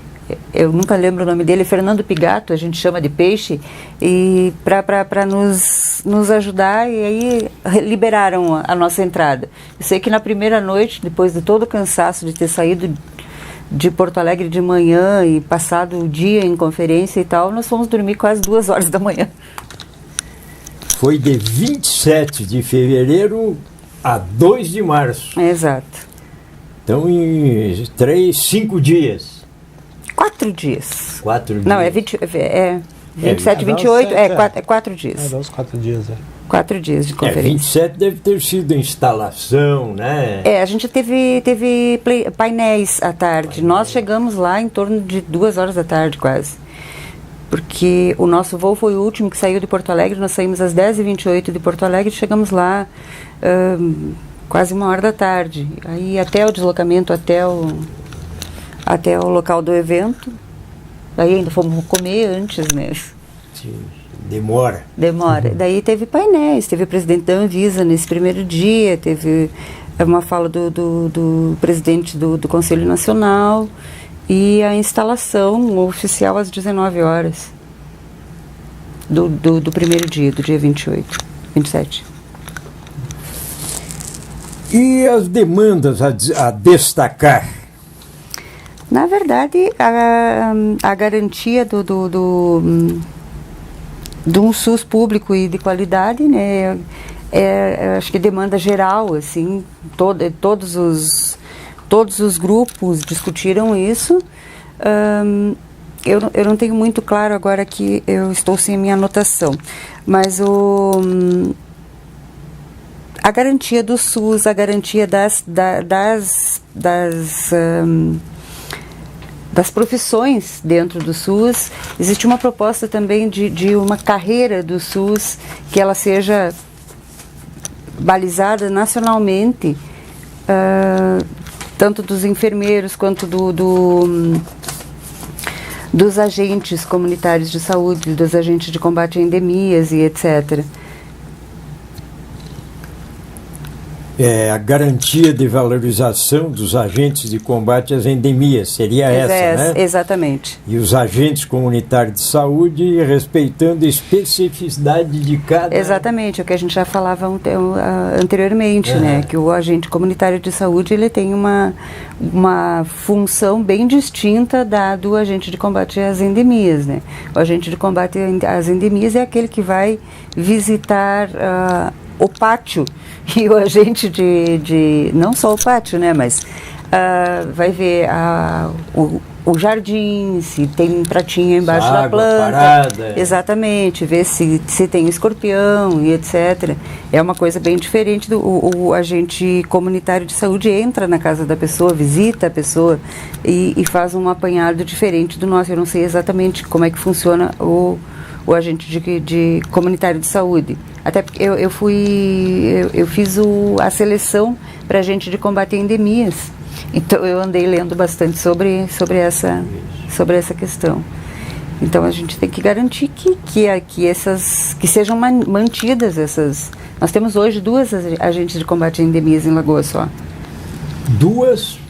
eu nunca lembro o nome dele, Fernando Pigato, a gente chama de Peixe, e para nos ajudar, e aí liberaram a nossa entrada. Eu sei que na primeira noite, depois de todo o cansaço de ter saído de Porto Alegre de manhã e passado o dia em conferência e tal, nós fomos dormir quase 2h da manhã. Foi de 27 de fevereiro a 2 de março. Exato. Então, em 5 dias. 4 dias. 4 dias. Não, 27, 28, 4 dias. Dá uns 4 dias, 4 dias de conferência. 27 deve ter sido instalação, né? A gente teve painéis à tarde. Nós chegamos lá em torno de 2h da tarde, quase. Porque o nosso voo foi o último que saiu de Porto Alegre. Nós saímos às 10h28 de Porto Alegre e chegamos lá quase 1h da tarde. Aí até o deslocamento até o local do evento. Aí ainda fomos comer antes, né? Sim, demora. Daí teve painéis, teve o presidente da Anvisa nesse primeiro dia, teve uma fala do presidente do Conselho Nacional e a instalação oficial às 19h do primeiro dia, do dia 27. E as demandas a destacar? Na verdade, a garantia de um SUS público e de qualidade, né, acho que demanda geral, assim, todos os grupos discutiram isso. Eu não tenho muito claro agora que eu estou sem a minha anotação, mas a garantia do SUS, a garantia das profissões dentro do SUS. Existe uma proposta também de uma carreira do SUS que ela seja balizada nacionalmente, tanto dos enfermeiros quanto dos agentes comunitários de saúde, dos agentes de combate a endemias e etc. A garantia de valorização dos agentes de combate às endemias, seria essa, né? Exatamente. E os agentes comunitários de saúde respeitando a especificidade de cada... Exatamente, o que a gente já falava anteriormente, né? Que o agente comunitário de saúde, ele tem uma função bem distinta do agente de combate às endemias, né? O agente de combate às endemias é aquele que vai visitar o pátio, e o agente não só o pátio, né, mas vai ver o jardim, se tem um pratinho embaixo da planta, parada. Exatamente, ver se tem escorpião e etc. É uma coisa bem diferente o agente comunitário de saúde entra na casa da pessoa, visita a pessoa e faz um apanhado diferente do nosso. Eu não sei exatamente como é que funciona o agente de comunitário de saúde. Até porque eu fiz a seleção para agente de combate a endemias. Então eu andei lendo bastante sobre essa questão. Então a gente tem que garantir que sejam mantidas essas. Nós temos hoje 2 agentes de combate a endemias em Lagoa só. 2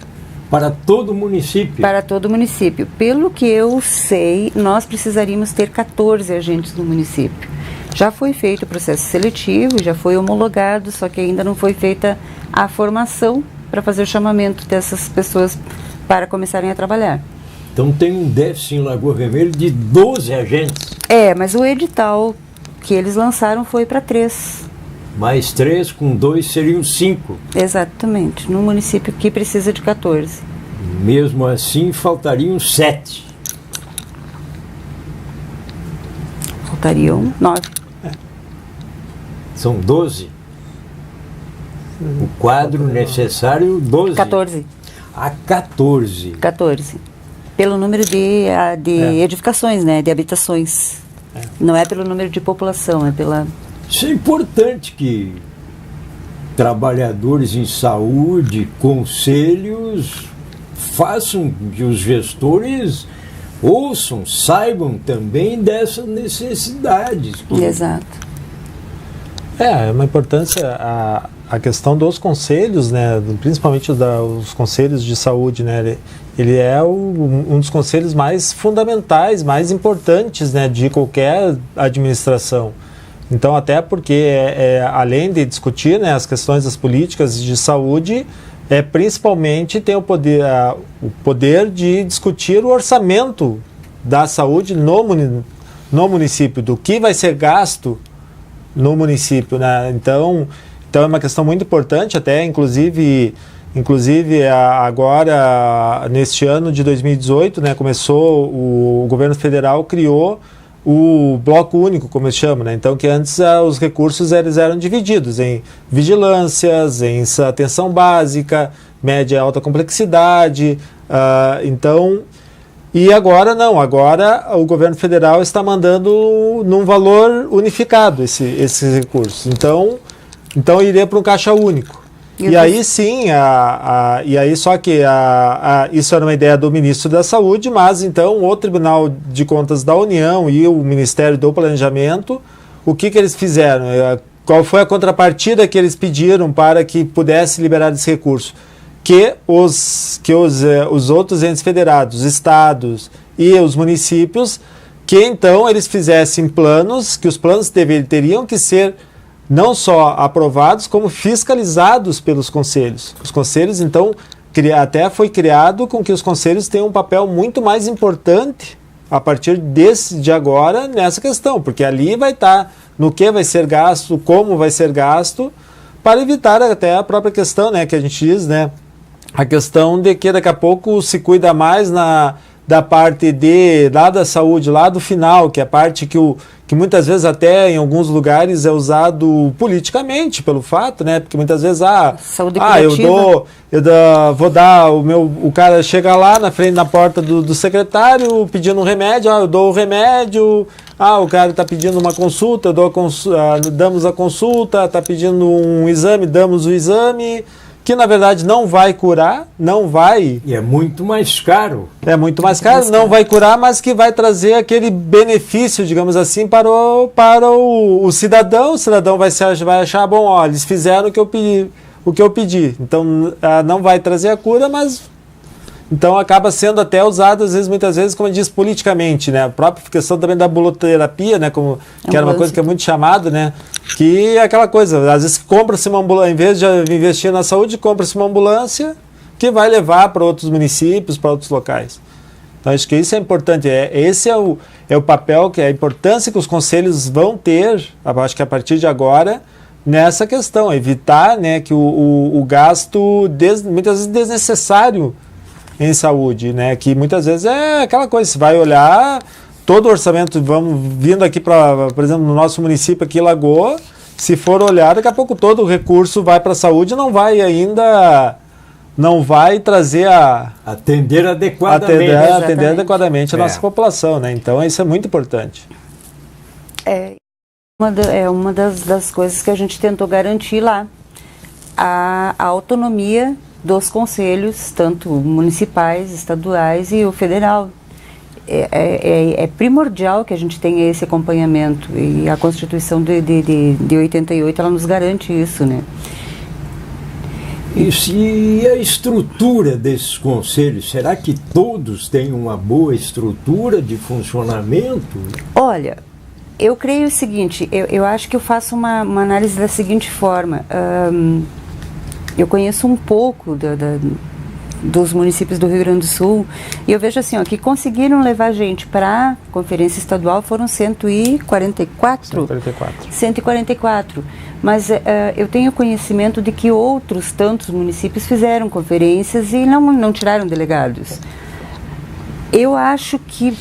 para todo o município? Para todo o município. Pelo que eu sei, nós precisaríamos ter 14 agentes no município. Já foi feito o processo seletivo, já foi homologado, só que ainda não foi feita a formação para fazer o chamamento dessas pessoas para começarem a trabalhar. Então tem um déficit em Lagoa Vermelha de 12 agentes. Mas o edital que eles lançaram foi para 3. Mais 3, com 2 seriam 5. Exatamente, no município que precisa de 14. Mesmo assim, faltariam 7. Faltariam 9. São 12? O quadro necessário, 12? 14. 14. 14. Pelo número de edificações, né, de habitações. Não é pelo número de população, é pela... Isso é importante que trabalhadores em saúde, conselhos, façam que os gestores ouçam, saibam também dessas necessidades. Exato. É uma importância a questão dos conselhos, né, principalmente os conselhos de saúde, né, ele é um dos conselhos mais fundamentais, mais importantes, né, de qualquer administração. Então, até porque, além de discutir, né, as questões das políticas de saúde, principalmente tem o poder de discutir o orçamento da saúde no município, do que vai ser gasto no município, né? Então é uma questão muito importante, até inclusive agora, neste ano de 2018, né, começou, o governo federal criou o bloco único, como eles chamam, né? Então, que antes os recursos eles eram divididos em vigilâncias, em atenção básica, média e alta complexidade, e agora não, agora o governo federal está mandando num valor unificado esses recursos, então iria para um caixa único. E aí sim, só que isso era uma ideia do ministro da Saúde, mas então o Tribunal de Contas da União e o Ministério do Planejamento, o que eles fizeram? Qual foi a contrapartida que eles pediram para que pudesse liberar esse recurso? Que os outros entes federados, os estados e os municípios, que então eles fizessem planos, que os planos teriam que ser não só aprovados, como fiscalizados pelos conselhos. Os conselhos, então, até foi criado com que os conselhos tenham um papel muito mais importante a partir de agora nessa questão, porque ali vai estar no que vai ser gasto, como vai ser gasto, para evitar até a própria questão, né, que a gente diz, né, a questão de que daqui a pouco se cuida mais da parte lá da saúde, lá do final, que é a parte que muitas vezes até em alguns lugares é usado politicamente pelo fato, né? Porque muitas vezes vou dar o cara chega lá na frente na porta do secretário pedindo um remédio, eu dou o remédio, o cara está pedindo uma consulta, damos a consulta, está pedindo um exame, damos o exame, que na verdade não vai curar, não vai... E é muito mais caro. É muito mais caro, não vai curar, mas que vai trazer aquele benefício, digamos assim, para o cidadão. O cidadão vai achar, bom, ó, eles fizeram o que eu pedi. Então, não vai trazer a cura, mas... Então, acaba sendo até usado, muitas vezes, como diz, politicamente, né? A própria questão também da buloterapia, né? Que era uma coisa que é muito chamada, né? Que é aquela coisa, às vezes compra-se uma ambulância, em vez de investir na saúde, compra-se uma ambulância que vai levar para outros municípios, para outros locais. Então, acho que isso é importante. Esse é o papel, que é a importância que os conselhos vão ter, acho que a partir de agora, nessa questão, evitar, né, que o gasto, muitas vezes, desnecessário em saúde, né? Que muitas vezes é aquela coisa, você vai olhar todo o orçamento, vindo aqui por exemplo, no nosso município aqui, Lagoa, se for olhar, daqui a pouco todo o recurso vai para a saúde, não vai trazer atender adequadamente a nossa população, né? Então isso é muito importante. É uma das coisas que a gente tentou garantir lá, a autonomia dos conselhos, tanto municipais, estaduais e o federal. É primordial que a gente tenha esse acompanhamento, e a Constituição de 88 ela nos garante isso, né? E a estrutura desses conselhos, será que todos têm uma boa estrutura de funcionamento? Olha, eu creio o seguinte, eu acho que eu faço uma análise da seguinte forma. Eu conheço um pouco dos municípios do Rio Grande do Sul, e eu vejo assim, que conseguiram levar gente para a conferência estadual foram 144. Mas eu tenho conhecimento de que outros tantos municípios fizeram conferências e não tiraram delegados. Eu acho que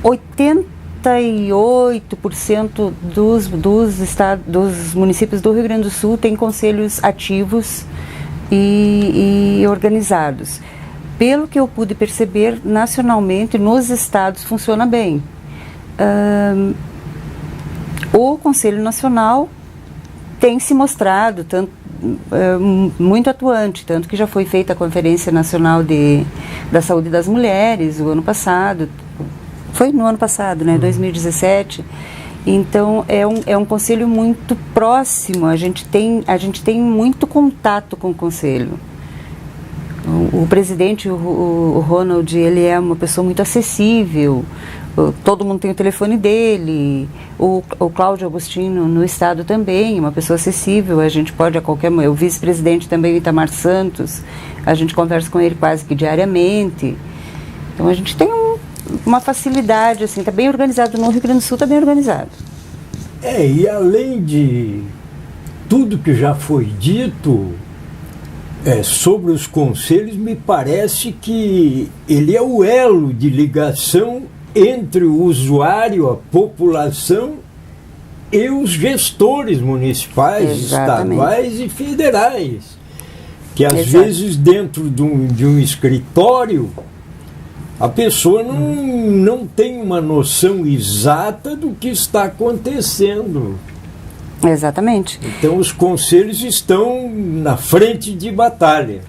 88% dos municípios do Rio Grande do Sul têm conselhos ativos e organizados. Pelo que eu pude perceber, nacionalmente, nos estados funciona bem. O Conselho Nacional tem se mostrado muito atuante, tanto que já foi feita a Conferência Nacional da Saúde das Mulheres o ano passado. Foi no ano passado, né, 2017. Então, é um conselho muito próximo, a gente tem muito contato com o conselho. O presidente, o Ronald, ele é uma pessoa muito acessível, todo mundo tem o telefone dele, o Cláudio Agostino no estado também, uma pessoa acessível, a gente pode a qualquer momento, o vice-presidente também, o Itamar Santos, a gente conversa com ele quase que diariamente. Então, a gente tem uma facilidade, assim, está bem organizado no Rio Grande do Sul, está bem organizado. E além de tudo que já foi dito sobre os conselhos, me parece que ele é o elo de ligação entre o usuário, a população e os gestores municipais, estaduais e federais, que às vezes dentro de um escritório a pessoa não tem uma noção exata do que está acontecendo. Exatamente. Então os conselhos estão na frente de batalha.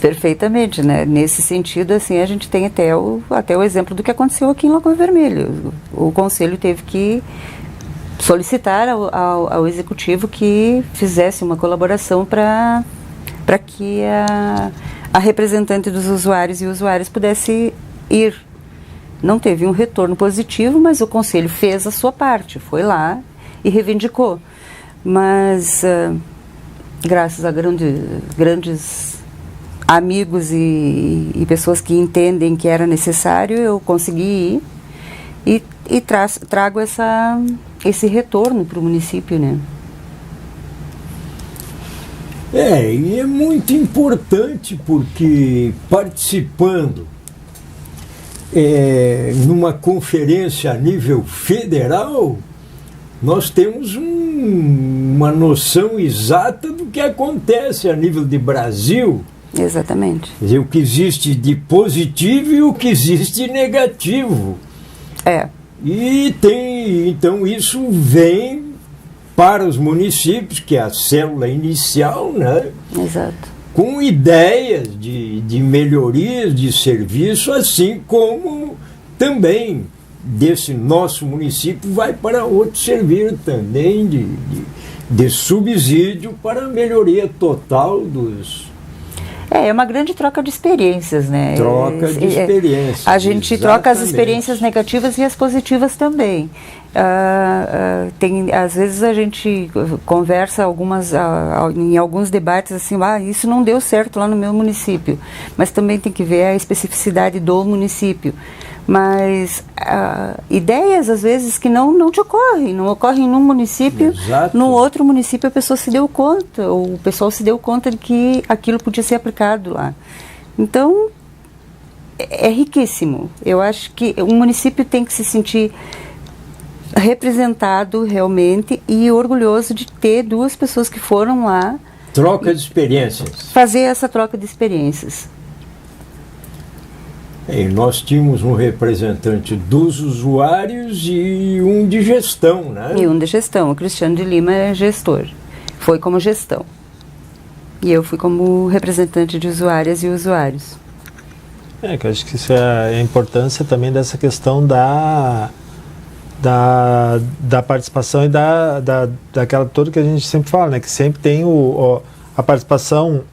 Perfeitamente, né? Nesse sentido, assim, a gente tem até o exemplo do que aconteceu aqui em Lagoa Vermelha. O conselho teve que solicitar ao executivo que fizesse uma colaboração para que a representante dos usuários e usuárias pudesse ir. Não teve um retorno positivo, mas o conselho fez a sua parte, foi lá e reivindicou. Mas, graças a grandes amigos e pessoas que entendem que era necessário, eu consegui ir e trago esse retorno para o município, né? E é muito importante porque participando numa conferência a nível federal, nós temos uma noção exata do que acontece a nível de Brasil. Exatamente. Quer dizer, o que existe de positivo e o que existe de negativo. E então isso vem para os municípios, que é a célula inicial, né? Exato. Com ideias de melhorias de serviço, assim como também desse nosso município vai para outros servir também de subsídio para a melhoria total dos... É uma grande troca de experiências, né? Troca de experiências. A gente troca as experiências negativas e as positivas também. Às vezes a gente conversa em alguns debates assim, isso não deu certo lá no meu município, mas também tem que ver a especificidade do município. Mas ideias, às vezes, que não te ocorrem, não ocorrem num município, Exato. no outro município a pessoa se deu conta, ou o pessoal se deu conta de que aquilo podia ser aplicado lá. Então, é riquíssimo. Eu acho que um município tem que se sentir representado realmente e orgulhoso de ter duas pessoas que foram lá. Troca de experiências. Fazer essa troca de experiências. Nós tínhamos um representante dos usuários e um de gestão, né? E um de gestão. O Cristiano de Lima é gestor. Foi como gestão. E eu fui como representante de usuárias e usuários. Que eu acho que isso é a importância também dessa questão da participação e daquela toda que a gente sempre fala, né? Que sempre tem a participação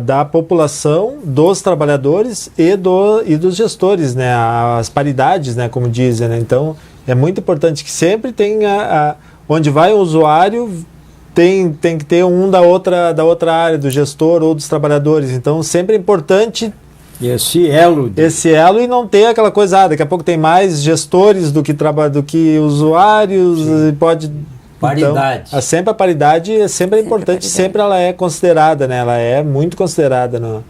da população, dos trabalhadores e dos gestores, né? As paridades, né? Como dizem, né? Então, é muito importante que sempre tenha, onde vai o usuário, tem que ter um da outra área, do gestor ou dos trabalhadores. Então, sempre é importante esse elo e não ter aquela coisa, daqui a pouco tem mais gestores do que usuários. Sim. Pode... Paridade. Então, sempre a paridade é sempre importante, sempre ela é considerada, né? Ela é muito considerada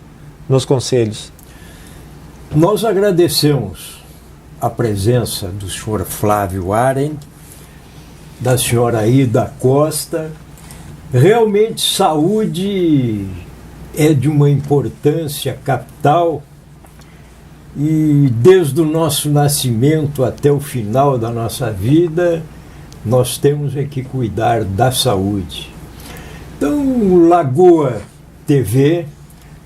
nos conselhos. Nós agradecemos a presença do senhor Flávio Arendt, da senhora Ida Costa. Realmente, saúde é de uma importância capital e desde o nosso nascimento até o final da nossa vida, nós temos que cuidar da saúde. Então, Lagoa TV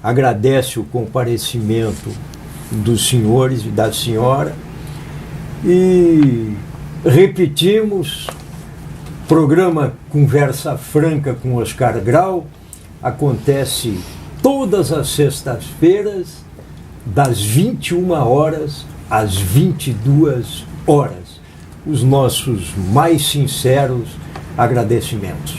agradece o comparecimento dos senhores e da senhora e repetimos, programa Conversa Franca com Oscar Grau acontece todas as sextas-feiras das 21 horas às 22 horas. Os nossos mais sinceros agradecimentos.